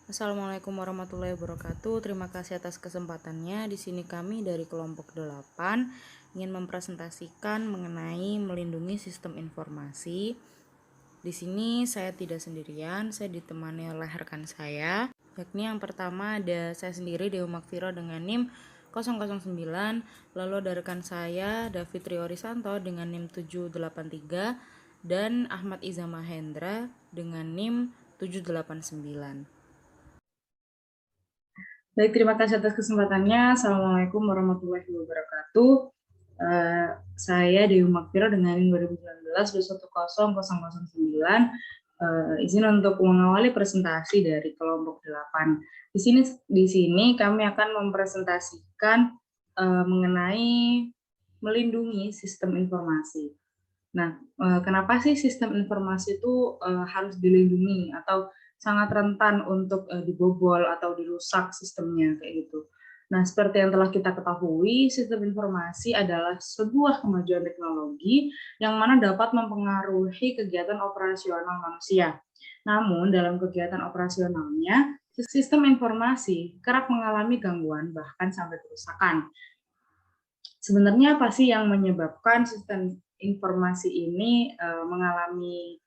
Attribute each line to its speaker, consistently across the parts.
Speaker 1: Assalamualaikum warahmatullahi wabarakatuh. Terima kasih atas kesempatannya. Di sini kami dari kelompok 8 ingin mempresentasikan mengenai melindungi sistem informasi. Di sini saya tidak sendirian, saya ditemani oleh rekan saya. Yakni yang pertama ada saya sendiri Dewi Makfiro dengan NIM 009, lalu ada rekan saya David Riorisanto dengan NIM 783 dan Ahmad Iza Mahendra dengan NIM 789.
Speaker 2: Baik, terima kasih atas kesempatannya. Assalamualaikum warahmatullahi wabarakatuh. Saya Dewi Makfiro dengan 2019-210-009. Izin untuk mengawali presentasi dari kelompok 8. Di sini kami akan mempresentasikan mengenai melindungi sistem informasi. Nah, kenapa sih sistem informasi itu harus dilindungi atau sangat rentan untuk dibobol atau dirusak sistemnya kayak gitu. Nah, seperti yang telah kita ketahui, sistem informasi adalah sebuah kemajuan teknologi yang mana dapat mempengaruhi kegiatan operasional manusia. Namun, dalam kegiatan operasionalnya, sistem informasi kerap mengalami gangguan bahkan sampai kerusakan. Sebenarnya apa sih yang menyebabkan sistem informasi ini mengalami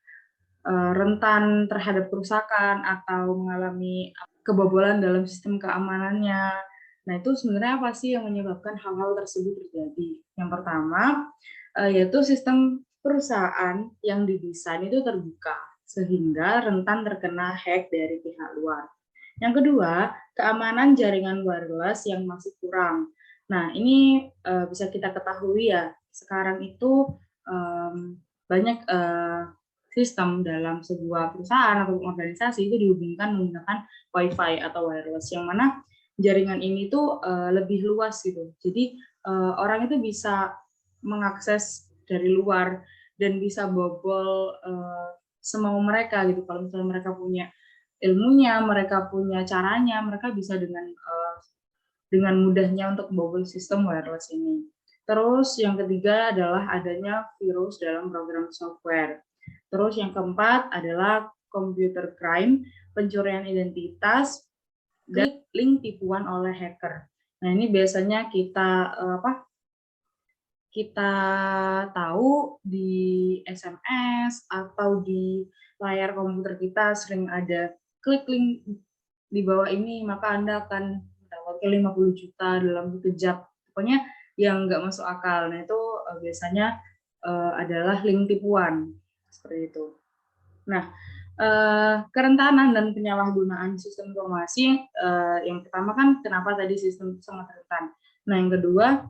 Speaker 2: rentan terhadap kerusakan atau mengalami kebobolan dalam sistem keamanannya? Nah, itu sebenarnya apa sih yang menyebabkan hal-hal tersebut terjadi? Yang pertama, yaitu sistem perusahaan yang didesain itu terbuka, sehingga rentan terkena hack dari pihak luar. Yang kedua, keamanan jaringan wireless yang masih kurang. Nah, ini bisa kita ketahui ya, sekarang itu banyak sistem dalam sebuah perusahaan atau organisasi itu dihubungkan menggunakan WiFi atau wireless, yang mana jaringan ini tuh lebih luas gitu. Jadi orang itu bisa mengakses dari luar dan bisa bobol semau mereka gitu. Kalau misalnya mereka punya ilmunya, mereka punya caranya, mereka bisa dengan mudahnya untuk bobol sistem wireless ini. Terus yang ketiga adalah adanya virus dalam program software. Terus yang keempat adalah computer crime, pencurian identitas, dan link tipuan oleh hacker. Nah, ini biasanya kita tahu di SMS atau di layar komputer kita sering ada klik link di bawah ini, maka Anda akan mendapatkan 50 juta dalam sekejap. Pokoknya yang nggak masuk akal. Nah, itu biasanya adalah link tipuan. Seperti itu. Nah, kerentanan dan penyalahgunaan sistem informasi, yang pertama kan kenapa tadi sistem sangat rentan. Nah, yang kedua,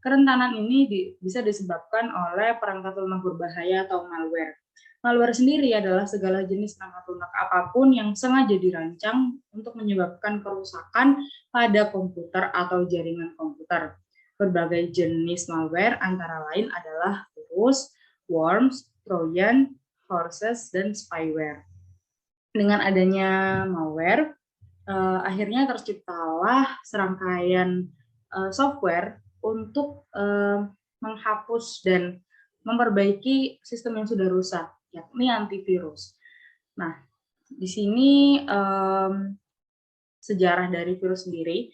Speaker 2: kerentanan ini bisa disebabkan oleh perangkat lunak berbahaya atau malware. Malware sendiri adalah segala jenis perangkat lunak apapun yang sengaja dirancang untuk menyebabkan kerusakan pada komputer atau jaringan komputer. Berbagai jenis malware antara lain adalah virus, worms, trojan, horses, dan spyware. Dengan adanya malware, akhirnya terciptalah serangkaian software untuk menghapus dan memperbaiki sistem yang sudah rusak, yakni antivirus. Nah, di sini sejarah dari virus sendiri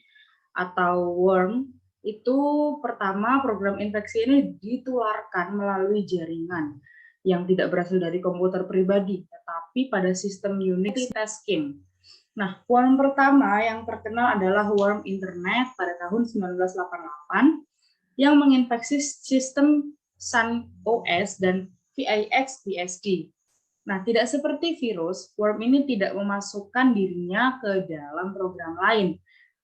Speaker 2: atau worm itu pertama program infeksi ini ditularkan melalui jaringan yang tidak berasal dari komputer pribadi, tetapi pada sistem Unix Taskim. Nah, worm pertama yang terkenal adalah worm internet pada tahun 1988 yang menginfeksi sistem Sun OS dan VIX BSD. Nah, tidak seperti virus, worm ini tidak memasukkan dirinya ke dalam program lain.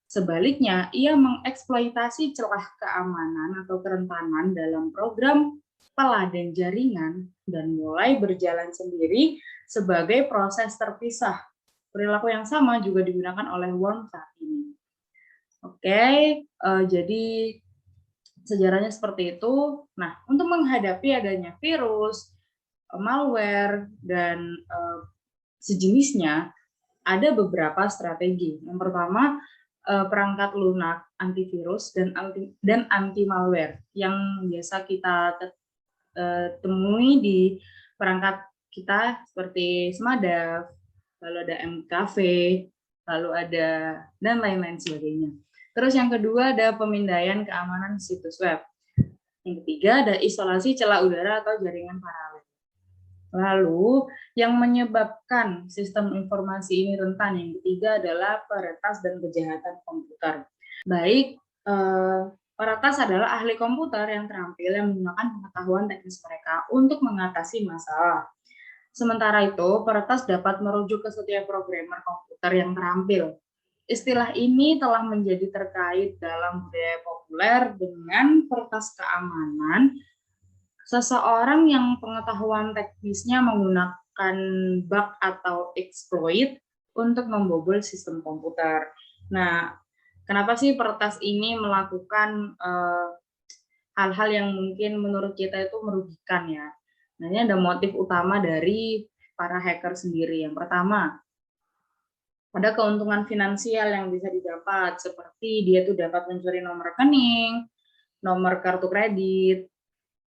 Speaker 2: Sebaliknya, ia mengeksploitasi celah keamanan atau kerentanan dalam program peladen jaringan dan mulai berjalan sendiri sebagai proses terpisah. Perilaku yang sama juga digunakan oleh worm saat ini. Oke, jadi sejarahnya seperti itu. Nah, untuk menghadapi adanya virus, malware, dan sejenisnya, ada beberapa strategi. Yang pertama, perangkat lunak antivirus dan anti malware yang biasa kita temui di perangkat kita seperti Smadav, lalu ada MKV, lalu ada dan lain-lain sebagainya. Terus yang kedua ada pemindaian keamanan situs web. Yang ketiga ada isolasi celah udara atau jaringan paralel. Lalu yang menyebabkan sistem informasi ini rentan yang ketiga adalah peretas dan kejahatan komputer. Baik, peretas adalah ahli komputer yang terampil yang menggunakan pengetahuan teknis mereka untuk mengatasi masalah. Sementara itu, peretas dapat merujuk ke setiap programmer komputer yang terampil. Istilah ini telah menjadi terkait dalam budaya populer dengan peretas keamanan, seseorang yang pengetahuan teknisnya menggunakan bug atau exploit untuk membobol sistem komputer. Nah, kenapa sih peretas ini melakukan hal-hal yang mungkin menurut kita itu merugikan ya? Nah, ini ada motif utama dari para hacker sendiri. Yang pertama, ada keuntungan finansial yang bisa didapat, seperti dia tuh dapat mencuri nomor rekening, nomor kartu kredit,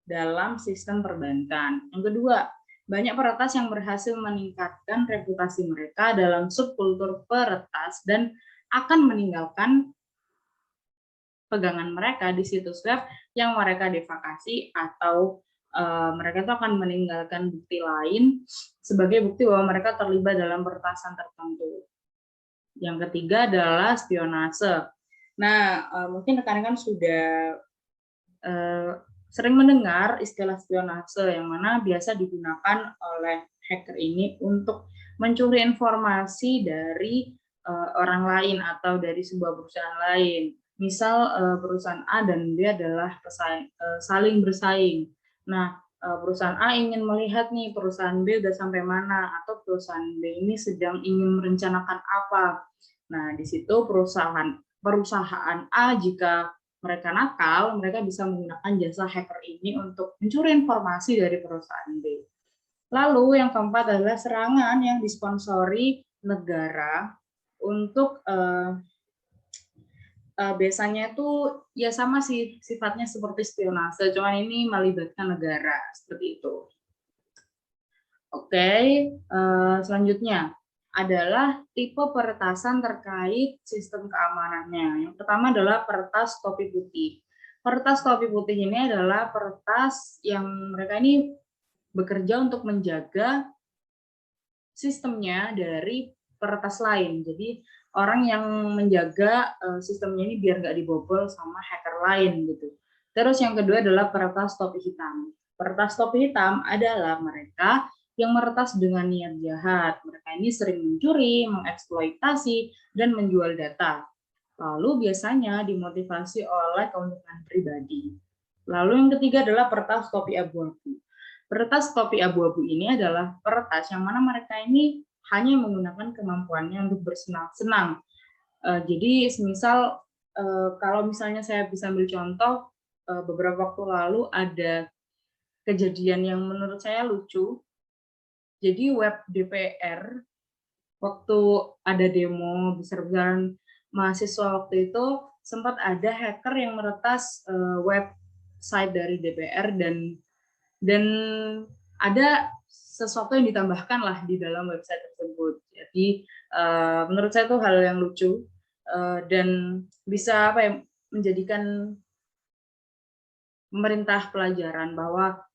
Speaker 2: dalam sistem perbankan. Yang kedua, banyak peretas yang berhasil meningkatkan reputasi mereka dalam subkultur peretas dan akan meninggalkan pegangan mereka di situs web yang mereka devakasi atau mereka itu akan meninggalkan bukti lain sebagai bukti bahwa mereka terlibat dalam peretasan tertentu. Yang ketiga adalah spionase. Nah, mungkin rekan-rekan sudah sering mendengar istilah spionase yang mana biasa digunakan oleh hacker ini untuk mencuri informasi dari orang lain atau dari sebuah perusahaan lain. Misal perusahaan A dan B adalah saling bersaing. Nah, perusahaan A ingin melihat nih perusahaan B udah sampai mana atau perusahaan B ini sedang ingin merencanakan apa. Nah, di situ perusahaan A jika mereka nakal, mereka bisa menggunakan jasa hacker ini untuk mencuri informasi dari perusahaan B. Lalu yang keempat adalah serangan yang disponsori negara untuk biasanya itu ya sama sih sifatnya seperti spionase, cuman ini melibatkan negara seperti itu. Oke, selanjutnya adalah tipe peretasan terkait sistem keamanannya. Yang pertama adalah peretas kopi putih. Peretas kopi putih ini adalah peretas yang mereka ini bekerja untuk menjaga sistemnya dari peretas lain. Jadi orang yang menjaga sistemnya ini biar nggak dibobol sama hacker lain gitu. Terus yang kedua adalah peretas topi hitam. Peretas topi hitam adalah mereka yang meretas dengan niat jahat. Mereka ini sering mencuri, mengeksploitasi, dan menjual data. Lalu biasanya dimotivasi oleh keuntungan pribadi. Lalu yang ketiga adalah peretas topi abu-abu. Peretas topi abu-abu ini adalah peretas yang mana mereka ini hanya menggunakan kemampuannya untuk bersenang-senang. Jadi semisal kalau misalnya saya bisa ambil contoh, beberapa waktu lalu ada kejadian yang menurut saya lucu. Jadi web DPR waktu ada demo besar-besaran mahasiswa waktu itu sempat ada hacker yang meretas website dari DPR dan ada sesuatu yang ditambahkan lah di dalam website tersebut. Jadi menurut saya itu hal yang lucu dan bisa menjadikan pemerintah pelajaran bahwa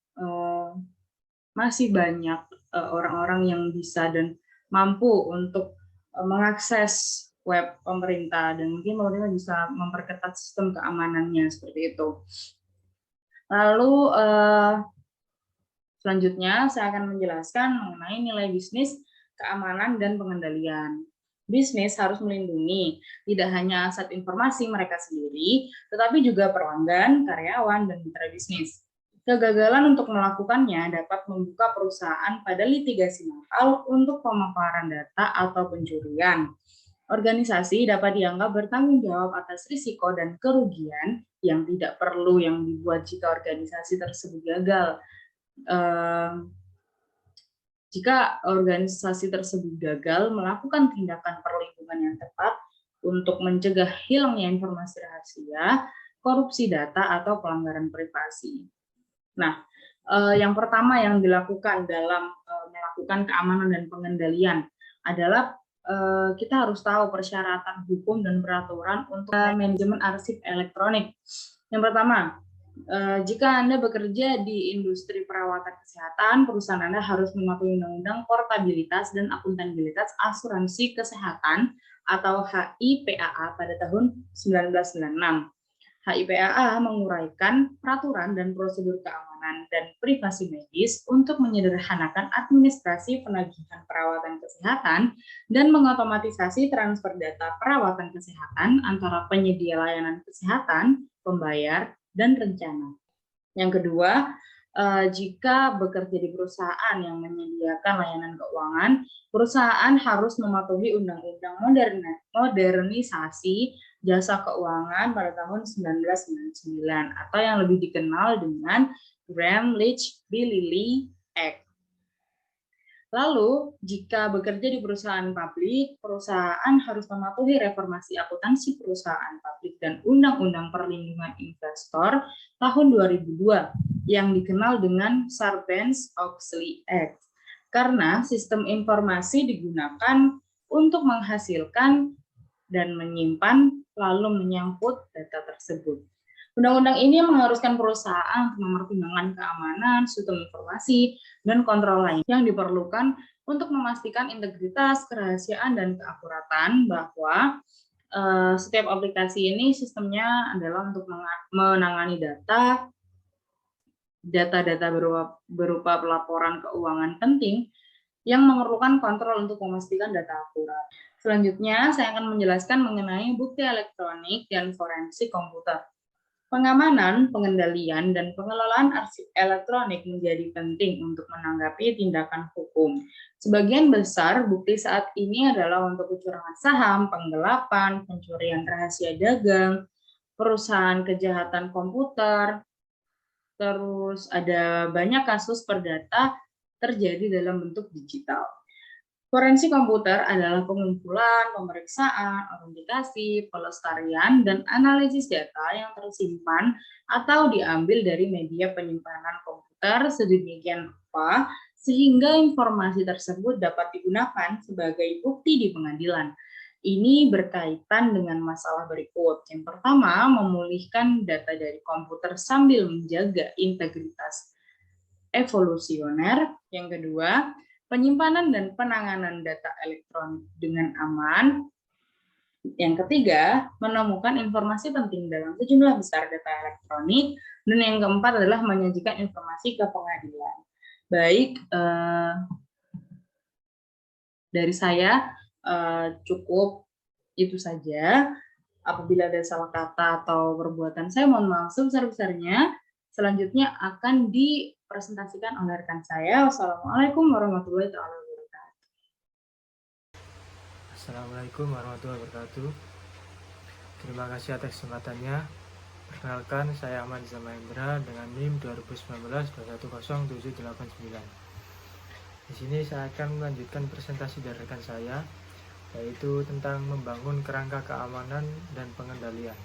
Speaker 2: masih banyak orang-orang yang bisa dan mampu untuk mengakses web pemerintah dan mungkin pemerintah bisa memperketat sistem keamanannya seperti itu. Lalu selanjutnya saya akan menjelaskan mengenai nilai bisnis, keamanan, dan pengendalian. Bisnis harus melindungi tidak hanya aset informasi mereka sendiri, tetapi juga pelanggan, karyawan, dan mitra bisnis. Kegagalan untuk melakukannya dapat membuka perusahaan pada litigasi mahal untuk pemaparan data atau pencurian. Organisasi dapat dianggap bertanggung jawab atas risiko dan kerugian yang tidak perlu yang dibuat jika organisasi tersebut gagal. Jika organisasi tersebut gagal melakukan tindakan perlindungan yang tepat untuk mencegah hilangnya informasi rahasia, korupsi data, atau pelanggaran privasi. Nah, yang pertama yang dilakukan dalam melakukan keamanan dan pengendalian adalah kita harus tahu persyaratan hukum dan peraturan untuk manajemen arsip elektronik. Yang pertama, jika Anda bekerja di industri perawatan kesehatan, perusahaan Anda harus mematuhi Undang-Undang Portabilitas dan Akuntabilitas Asuransi Kesehatan atau HIPAA pada tahun 1996. HIPAA menguraikan peraturan dan prosedur keamanan dan privasi medis untuk menyederhanakan administrasi penagihan perawatan kesehatan dan mengotomatisasi transfer data perawatan kesehatan antara penyedia layanan kesehatan, pembayar, dan rencana. Yang kedua, jika bekerja di perusahaan yang menyediakan layanan keuangan, perusahaan harus mematuhi Undang-Undang Modernisasi Jasa Keuangan pada tahun 1999 atau yang lebih dikenal dengan Gramm-Leach-Bliley Act. Lalu, jika bekerja di perusahaan publik, perusahaan harus mematuhi reformasi akuntansi perusahaan publik dan Undang-Undang Perlindungan Investor tahun 2002 yang dikenal dengan Sarbanes-Oxley Act. Karena sistem informasi digunakan untuk menghasilkan dan menyimpan lalu menyangkut data tersebut. Undang-undang ini mengharuskan perusahaan untuk mempertimbangkan keamanan, sistem informasi, dan kontrol lain yang diperlukan untuk memastikan integritas, kerahasiaan, dan keakuratan bahwa setiap aplikasi ini sistemnya adalah untuk menangani data-data berupa pelaporan keuangan penting yang memerlukan kontrol untuk memastikan data akurat. Selanjutnya, saya akan menjelaskan mengenai bukti elektronik dan forensik komputer. Pengamanan, pengendalian, dan pengelolaan arsip elektronik menjadi penting untuk menanggapi tindakan hukum. Sebagian besar bukti saat ini adalah untuk kecurangan saham, penggelapan, pencurian rahasia dagang, perusahaan kejahatan komputer, terus ada banyak kasus perdata terjadi dalam bentuk digital. Forensik komputer adalah pengumpulan, pemeriksaan, autentikasi, pelestarian, dan analisis data yang tersimpan atau diambil dari media penyimpanan komputer sedemikian rupa sehingga informasi tersebut dapat digunakan sebagai bukti di pengadilan. Ini berkaitan dengan masalah berikut. Yang pertama, memulihkan data dari komputer sambil menjaga integritas evolusioner. Yang kedua, penyimpanan dan penanganan data elektronik dengan aman. Yang ketiga, menemukan informasi penting dalam sejumlah besar data elektronik. Dan yang keempat adalah menyajikan informasi ke pengadilan. Baik, dari saya cukup itu saja. Apabila ada salah kata atau perbuatan saya, mohon maaf sebesar-besarnya. Selanjutnya akan dipresentasikan oleh rekan saya. Wassalamualaikum warahmatullahi wabarakatuh.
Speaker 3: Assalamualaikum warahmatullahi wabarakatuh. Terima kasih atas kesempatannya. Perkenalkan, saya Ahmad Zamahendra dengan NIM 2019-210789. Di sini saya akan melanjutkan presentasi dari rekan saya, yaitu tentang membangun kerangka keamanan dan pengendalian.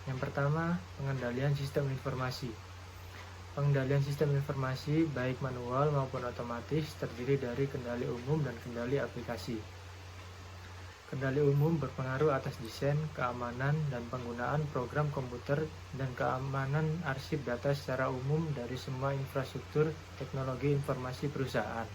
Speaker 3: Yang pertama, pengendalian sistem informasi. Pengendalian sistem informasi, baik manual maupun otomatis, terdiri dari kendali umum dan kendali aplikasi. Kendali umum berpengaruh atas desain, keamanan, dan penggunaan program komputer dan keamanan arsip data secara umum dari semua infrastruktur teknologi informasi perusahaan.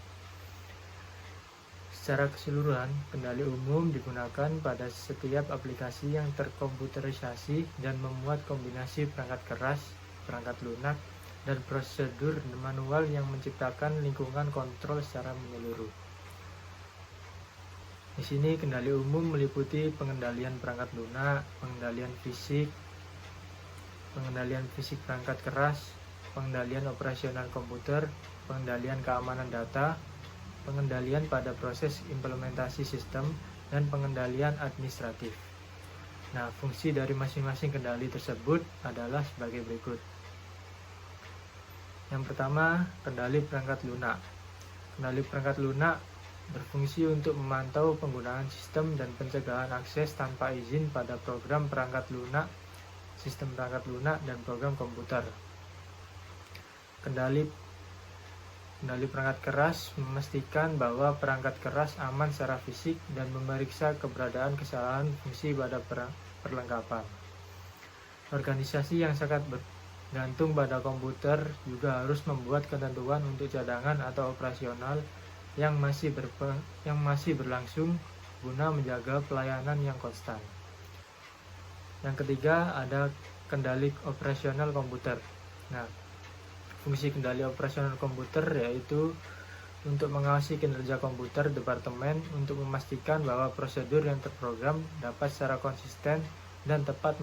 Speaker 3: Secara keseluruhan, kendali umum digunakan pada setiap aplikasi yang terkomputerisasi dan memuat kombinasi perangkat keras, perangkat lunak, dan prosedur manual yang menciptakan lingkungan kontrol secara menyeluruh. Di sini kendali umum meliputi pengendalian perangkat lunak, pengendalian fisik perangkat keras, pengendalian operasional komputer, pengendalian keamanan data, pengendalian pada proses implementasi sistem, dan pengendalian administratif. Nah, fungsi dari masing-masing kendali tersebut adalah sebagai berikut. Yang pertama, kendali perangkat lunak. Kendali perangkat lunak berfungsi untuk memantau penggunaan sistem dan pencegahan akses tanpa izin pada program perangkat lunak, sistem perangkat lunak, dan program komputer. Kendali perangkat keras memastikan bahwa perangkat keras aman secara fisik dan memeriksa keberadaan kesalahan fungsi pada perlengkapan. Organisasi yang sangat bergantung pada komputer juga harus membuat ketentuan untuk cadangan atau operasional yang masih berlangsung guna menjaga pelayanan yang konstan. Yang ketiga, ada kendali operasional komputer. Nah, fungsi kendali operasional komputer yaitu untuk mengawasi kinerja komputer departemen untuk memastikan bahwa prosedur yang terprogram dapat secara konsisten dan tepat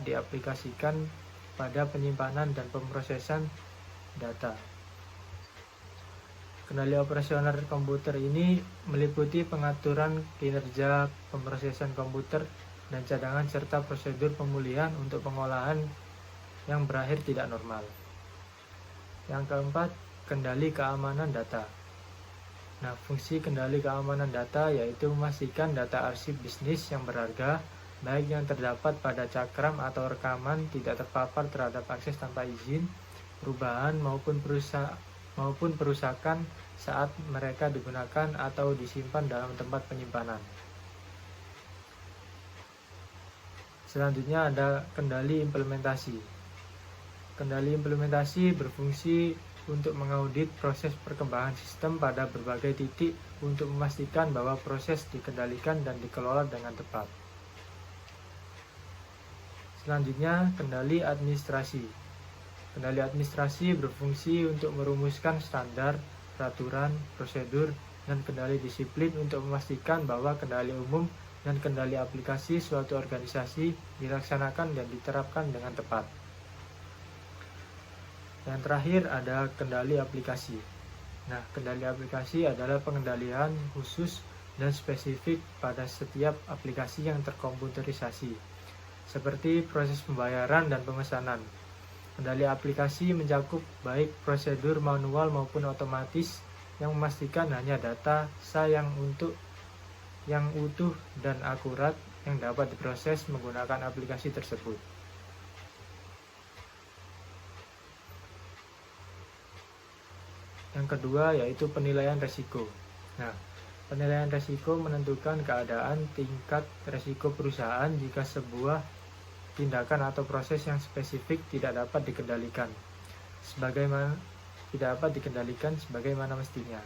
Speaker 3: diaplikasikan pada penyimpanan dan pemrosesan data. Kendali operasional komputer ini meliputi pengaturan kinerja pemrosesan komputer dan cadangan serta prosedur pemulihan untuk pengolahan yang berakhir tidak normal. Yang keempat, kendali keamanan data. Nah, fungsi kendali keamanan data yaitu memastikan data arsip bisnis yang berharga, baik yang terdapat pada cakram atau rekaman, tidak terpapar terhadap akses tanpa izin, perubahan maupun perusakan saat mereka digunakan atau disimpan dalam tempat penyimpanan. Selanjutnya ada kendali implementasi. Kendali implementasi berfungsi untuk mengaudit proses perkembangan sistem pada berbagai titik untuk memastikan bahwa proses dikendalikan dan dikelola dengan tepat. Selanjutnya, kendali administrasi. Kendali administrasi berfungsi untuk merumuskan standar, peraturan, prosedur, dan kendali disiplin untuk memastikan bahwa kendali umum dan kendali aplikasi suatu organisasi dilaksanakan dan diterapkan dengan tepat. Yang terakhir ada kendali aplikasi. Nah, kendali aplikasi adalah pengendalian khusus dan spesifik pada setiap aplikasi yang terkomputerisasi, seperti proses pembayaran dan pemesanan. Kendali aplikasi mencakup baik prosedur manual maupun otomatis yang memastikan hanya data yang utuh dan akurat yang dapat diproses menggunakan aplikasi tersebut. Yang kedua yaitu penilaian resiko. Nah, penilaian resiko menentukan keadaan tingkat resiko perusahaan jika sebuah tindakan atau proses yang spesifik tidak dapat dikendalikan sebagaimana mestinya.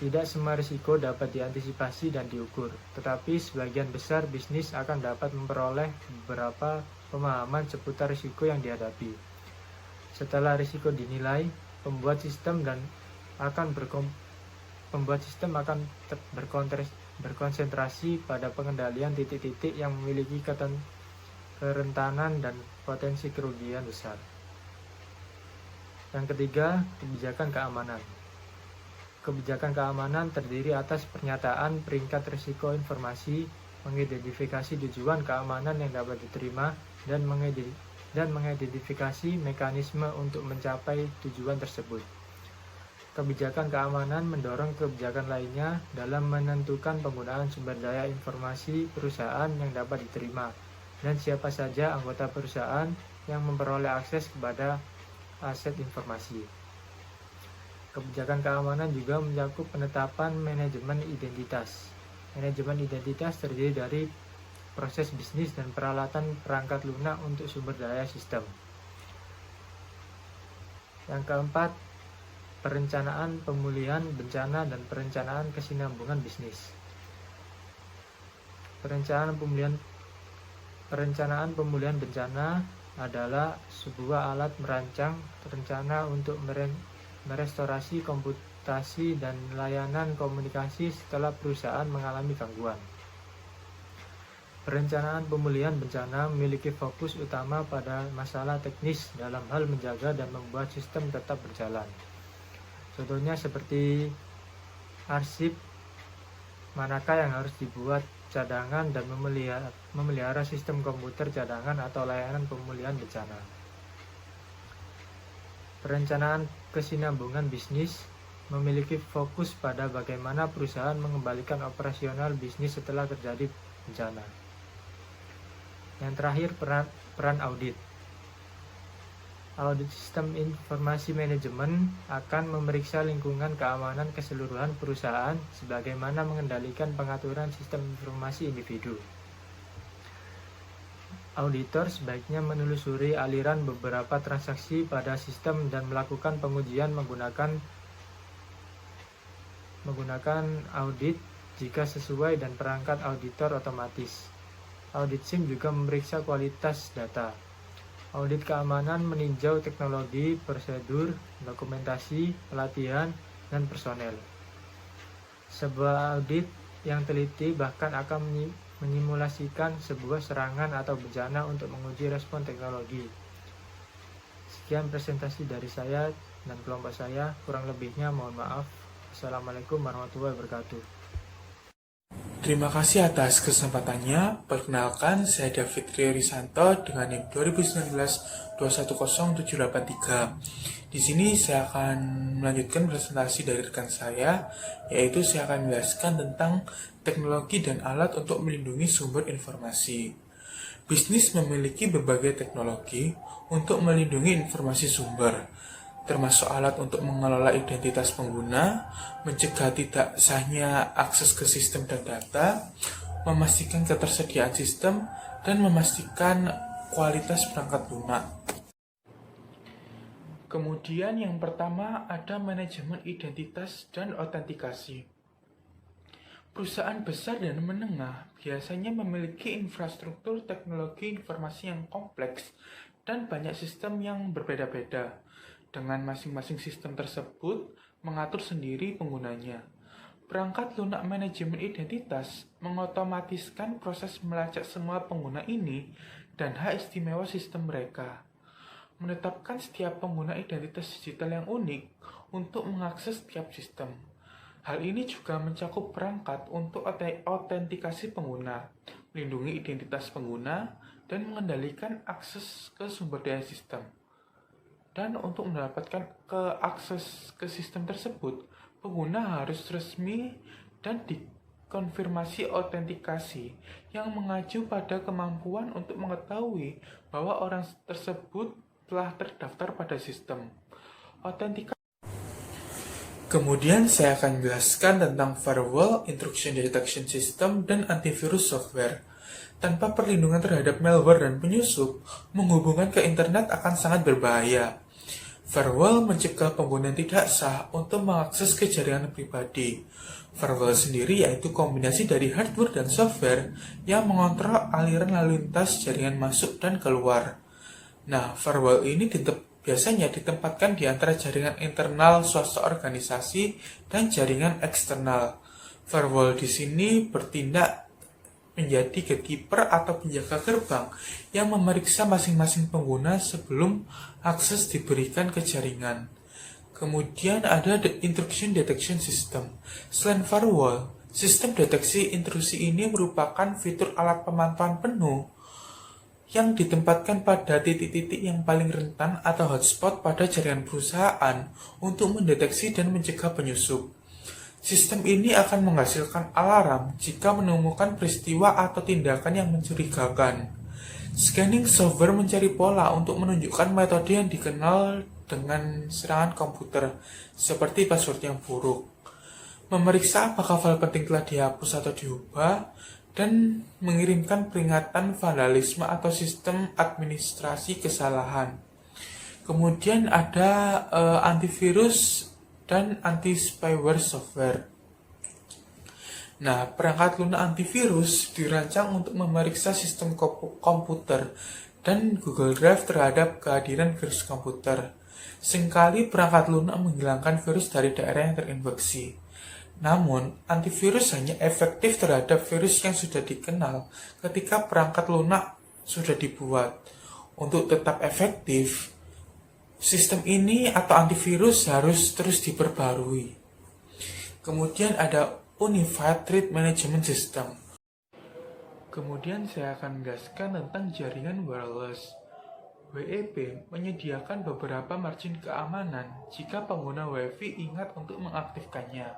Speaker 3: Tidak semua risiko dapat diantisipasi dan diukur, tetapi sebagian besar bisnis akan dapat memperoleh beberapa pemahaman seputar risiko yang dihadapi. Setelah risiko dinilai, pembuat sistem akan berkonsentrasi pada pengendalian titik-titik yang memiliki kerentanan dan potensi kerugian besar. Yang ketiga, kebijakan keamanan. Kebijakan keamanan terdiri atas pernyataan peringkat risiko informasi, mengidentifikasi tujuan keamanan yang dapat diterima, dan mengidentifikasi mekanisme untuk mencapai tujuan tersebut. Kebijakan keamanan mendorong kebijakan lainnya dalam menentukan penggunaan sumber daya informasi perusahaan yang dapat diterima, dan siapa saja anggota perusahaan yang memperoleh akses kepada aset informasi. Kebijakan keamanan juga mencakup penetapan manajemen identitas. Manajemen identitas terdiri dari proses bisnis dan peralatan perangkat lunak untuk sumber daya sistem. Yang keempat, perencanaan pemulihan bencana dan perencanaan kesinambungan bisnis. Perencanaan pemulihan bencana adalah sebuah alat merancang rencana untuk merestorasi komputasi dan layanan komunikasi setelah perusahaan mengalami gangguan. Perencanaan pemulihan bencana memiliki fokus utama pada masalah teknis dalam hal menjaga dan membuat sistem tetap berjalan. Contohnya seperti arsip, manakah yang harus dibuat cadangan dan memelihara sistem komputer cadangan atau layanan pemulihan bencana. Perencanaan kesinambungan bisnis memiliki fokus pada bagaimana perusahaan mengembalikan operasional bisnis setelah terjadi bencana. Yang terakhir, peran audit. Audit sistem informasi manajemen akan memeriksa lingkungan keamanan keseluruhan perusahaan sebagaimana mengendalikan pengaturan sistem informasi individu. Auditor sebaiknya menelusuri aliran beberapa transaksi pada sistem dan melakukan pengujian menggunakan audit jika sesuai dan perangkat auditor otomatis. Audit SIM juga memeriksa kualitas data. Audit keamanan meninjau teknologi, prosedur, dokumentasi, pelatihan, dan personel. Sebuah audit yang teliti bahkan akan menyimulasikan sebuah serangan atau bencana untuk menguji respon teknologi. Sekian presentasi dari saya dan kelompok saya, kurang lebihnya mohon maaf. Assalamualaikum warahmatullahi wabarakatuh.
Speaker 4: Terima kasih atas kesempatannya. Perkenalkan, saya David Rio Risanto dengan NIM 2019-210783. Di sini saya akan melanjutkan presentasi dari rekan saya, yaitu saya akan menjelaskan tentang teknologi dan alat untuk melindungi sumber informasi. Bisnis memiliki berbagai teknologi untuk melindungi informasi sumber, termasuk alat untuk mengelola identitas pengguna, mencegah tidak sahnya akses ke sistem dan data, memastikan ketersediaan sistem, dan memastikan kualitas perangkat lunak. Kemudian yang pertama ada manajemen identitas dan autentikasi. Perusahaan besar dan menengah biasanya memiliki infrastruktur teknologi informasi yang kompleks dan banyak sistem yang berbeda-beda. Dengan masing-masing sistem tersebut mengatur sendiri penggunanya. Perangkat lunak manajemen identitas mengotomatiskan proses melacak semua pengguna ini dan hak istimewa sistem mereka. Menetapkan setiap pengguna identitas digital yang unik untuk mengakses setiap sistem. Hal ini juga mencakup perangkat untuk autentikasi pengguna, melindungi identitas pengguna, dan mengendalikan akses ke sumber daya sistem. Dan untuk mendapatkan akses ke sistem tersebut, pengguna harus resmi dan dikonfirmasi autentikasi yang mengacu pada kemampuan untuk mengetahui bahwa orang tersebut telah terdaftar pada sistem. Kemudian saya akan menjelaskan tentang firewall, intrusion detection system, dan antivirus software. Tanpa perlindungan terhadap malware dan penyusup, menghubungkan ke internet akan sangat berbahaya. Firewall mencegah pengguna tidak sah untuk mengakses ke jaringan pribadi. Firewall sendiri yaitu kombinasi dari hardware dan software yang mengontrol aliran lalu lintas jaringan masuk dan keluar. Nah, firewall ini biasanya ditempatkan di antara jaringan internal suatu organisasi dan jaringan eksternal. Firewall di sini bertindak menjadi gatekeeper atau penjaga gerbang yang memeriksa masing-masing pengguna sebelum akses diberikan ke jaringan. Kemudian ada intrusion detection system. Selain firewall, sistem deteksi intrusi ini merupakan fitur alat pemantauan penuh yang ditempatkan pada titik-titik yang paling rentan atau hotspot pada jaringan perusahaan untuk mendeteksi dan mencegah penyusup. Sistem ini akan menghasilkan alarm jika menemukan peristiwa atau tindakan yang mencurigakan. Scanning software mencari pola untuk menunjukkan metode yang dikenal dengan serangan komputer, seperti password yang buruk. Memeriksa apakah file penting telah dihapus atau diubah, dan mengirimkan peringatan vandalisme atau sistem administrasi kesalahan. Kemudian ada antivirus dan anti-spyware software. Nah, perangkat lunak antivirus dirancang untuk memeriksa sistem komputer dan Google Drive terhadap kehadiran virus komputer. Seringkali perangkat lunak menghilangkan virus dari daerah yang terinfeksi. Namun, antivirus hanya efektif terhadap virus yang sudah dikenal ketika perangkat lunak sudah dibuat. Untuk tetap efektif, sistem ini atau antivirus harus terus diperbarui. Kemudian ada Unified Threat Management System. Kemudian saya akan menjelaskan tentang jaringan wireless. WEP menyediakan beberapa margin keamanan jika pengguna WiFi ingat untuk mengaktifkannya.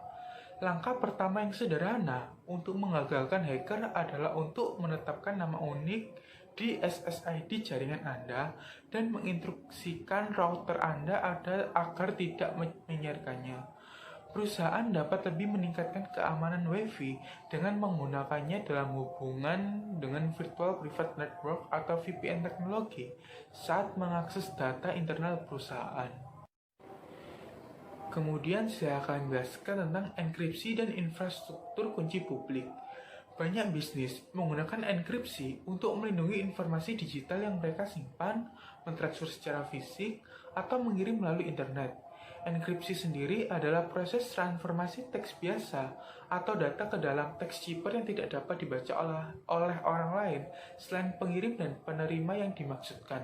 Speaker 4: Langkah pertama yang sederhana untuk mengagalkan hacker adalah untuk menetapkan nama unik di SSID jaringan Anda dan menginstruksikan router Anda agar tidak menyiarkannya. Perusahaan dapat lebih meningkatkan keamanan Wi-Fi dengan menggunakannya dalam hubungan dengan Virtual Private Network atau VPN teknologi saat mengakses data internal perusahaan. Kemudian saya akan jelaskan tentang enkripsi dan infrastruktur kunci publik. Banyak bisnis menggunakan enkripsi untuk melindungi informasi digital yang mereka simpan, mentransfer secara fisik, atau mengirim melalui internet. Enkripsi sendiri adalah proses transformasi teks biasa atau data ke dalam teks cipher yang tidak dapat dibaca oleh orang lain selain pengirim dan penerima yang dimaksudkan.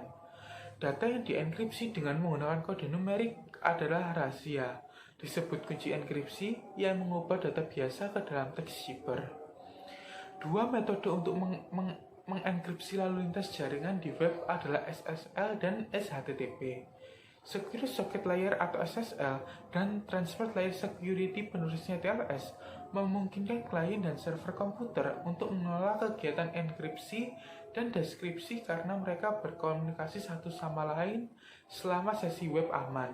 Speaker 4: Data yang dienkripsi dengan menggunakan kode numerik adalah rahasia, disebut kunci enkripsi yang mengubah data biasa ke dalam teks cipher. Dua metode untuk mengenkripsi lalu lintas jaringan di web adalah SSL dan SHTTP. Secure Socket Layer atau SSL dan Transport Layer Security penerusnya TLS memungkinkan klien dan server komputer untuk mengelola kegiatan enkripsi dan deskripsi karena mereka berkomunikasi satu sama lain selama sesi web aman.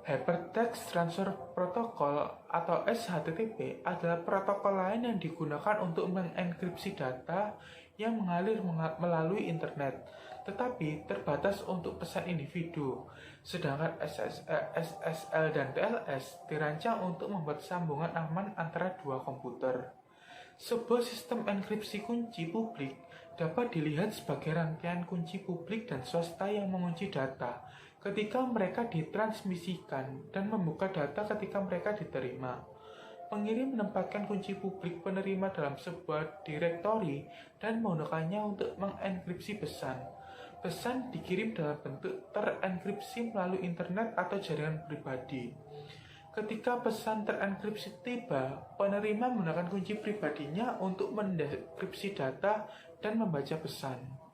Speaker 4: Hypertext Transfer Protocol atau SHTTP adalah protokol lain yang digunakan untuk mengenkripsi data yang mengalir melalui internet, tetapi terbatas untuk pesan individu. Sedangkan SSL dan TLS dirancang untuk membuat sambungan aman antara dua komputer. Sebuah sistem enkripsi kunci publik dapat dilihat sebagai rangkaian kunci publik dan swasta yang mengunci data ketika mereka ditransmisikan dan membuka data ketika mereka diterima. Pengirim menempatkan kunci publik penerima dalam sebuah direktori dan menggunakannya untuk mengenkripsi pesan. Pesan dikirim dalam bentuk terenkripsi melalui internet atau jaringan pribadi. Ketika pesan terenkripsi tiba, penerima menggunakan kunci pribadinya untuk mendekripsi data dan membaca pesan.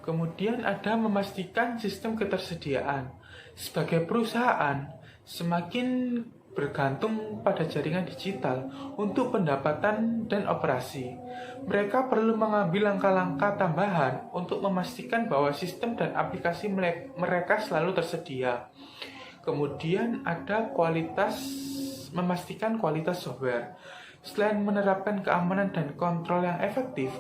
Speaker 4: Kemudian ada memastikan sistem ketersediaan. Sebagai perusahaan, semakin bergantung pada jaringan digital untuk pendapatan dan operasi. Mereka perlu mengambil langkah-langkah tambahan untuk memastikan bahwa sistem dan aplikasi mereka selalu tersedia. Kemudian ada memastikan kualitas software. Selain menerapkan keamanan dan kontrol yang efektif,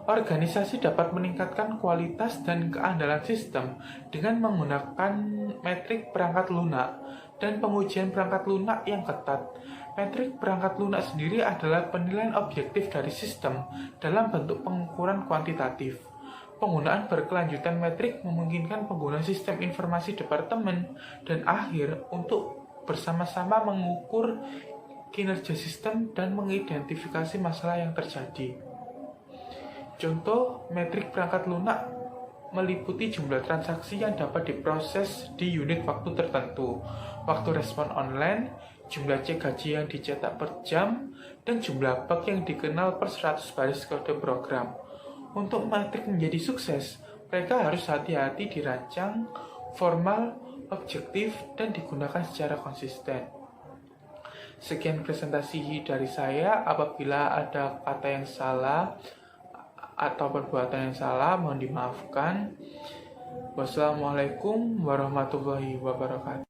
Speaker 4: organisasi dapat meningkatkan kualitas dan keandalan sistem dengan menggunakan metrik perangkat lunak dan pengujian perangkat lunak yang ketat. Metrik perangkat lunak sendiri adalah penilaian objektif dari sistem dalam bentuk pengukuran kuantitatif. Penggunaan berkelanjutan metrik memungkinkan pengguna sistem informasi departemen dan akhir untuk bersama-sama mengukur kinerja sistem dan mengidentifikasi masalah yang terjadi. Contoh metrik perangkat lunak meliputi jumlah transaksi yang dapat diproses di unit waktu tertentu, waktu respon online, jumlah cek gaji yang dicetak per jam, dan jumlah bug yang dikenal per 100 baris kode program. Untuk metrik menjadi sukses, mereka harus hati-hati dirancang, formal, objektif, dan digunakan secara konsisten. Sekian presentasi dari saya. Apabila ada kata yang salah atau perbuatan yang salah, mohon dimaafkan. Wassalamualaikum warahmatullahi wabarakatuh.